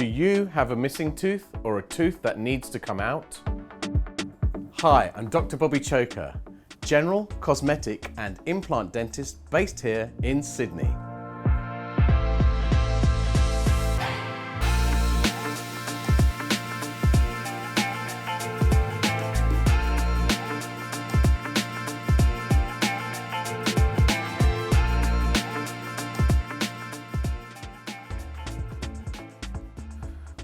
Do you have a missing tooth or a tooth that needs to come out? Hi, I'm Dr. Bobby Chhoker, general, cosmetic and implant dentist based here in Sydney.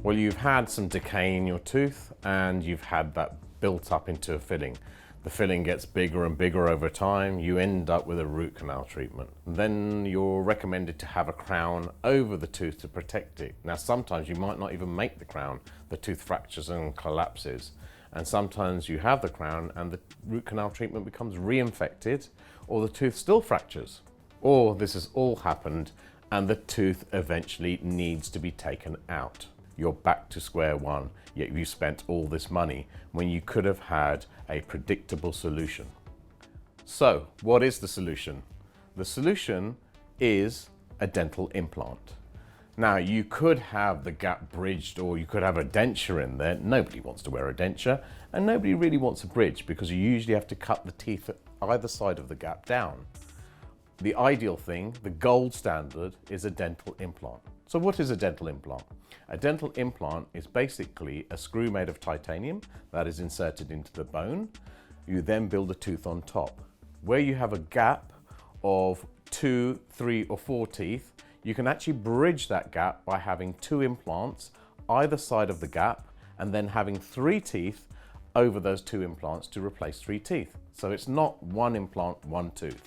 Well, you've had some decay in your tooth and you've had that built up into a filling. The filling gets bigger and bigger over time. You end up with a root canal treatment. Then you're recommended to have a crown over the tooth to protect it. Now, sometimes you might not even make the crown. The tooth fractures and collapses. And sometimes you have the crown and the root canal treatment becomes reinfected, or the tooth still fractures. Or this has all happened and the tooth eventually needs to be taken out. You're back to square one, yet you spent all this money when you could have had a predictable solution. So, what is the solution? The solution is a dental implant. Now, you could have the gap bridged or you could have a denture in there. Nobody wants to wear a denture and nobody really wants a bridge because you usually have to cut the teeth at either side of the gap down. The ideal thing, the gold standard, is a dental implant. So what is a dental implant? A dental implant is basically a screw made of titanium that is inserted into the bone. You then build a tooth on top. Where you have a gap of 2, 3 or 4 teeth, you can actually bridge that gap by having 2 implants either side of the gap and then having 3 teeth over those 2 implants to replace 3 teeth. So it's not 1 implant, 1 tooth.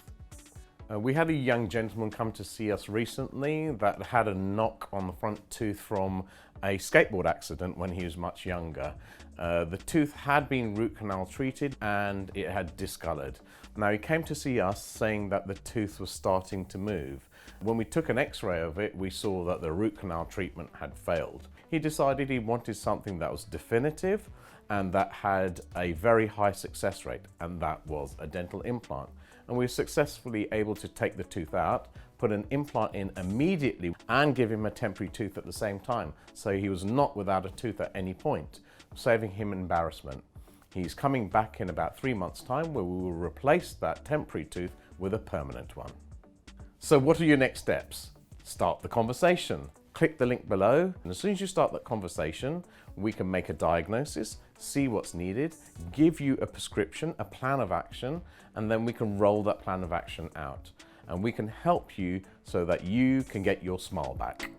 We had a young gentleman come to see us recently that had a knock on the front tooth from a skateboard accident when he was much younger. The tooth had been root canal treated and it had discolored. Now he came to see us saying that the tooth was starting to move. When we took an x-ray of it, we saw that the root canal treatment had failed. He decided he wanted something that was definitive and that had a very high success rate, and that was a dental implant. And we were successfully able to take the tooth out, put an implant in immediately and give him a temporary tooth at the same time. So he was not without a tooth at any point, saving him embarrassment. He's coming back in about 3 months' time where we will replace that temporary tooth with a permanent one. So what are your next steps? Start the conversation. Click the link below, and as soon as you start that conversation, we can make a diagnosis, see what's needed, give you a prescription, a plan of action, and then we can roll that plan of action out. And we can help you so that you can get your smile back.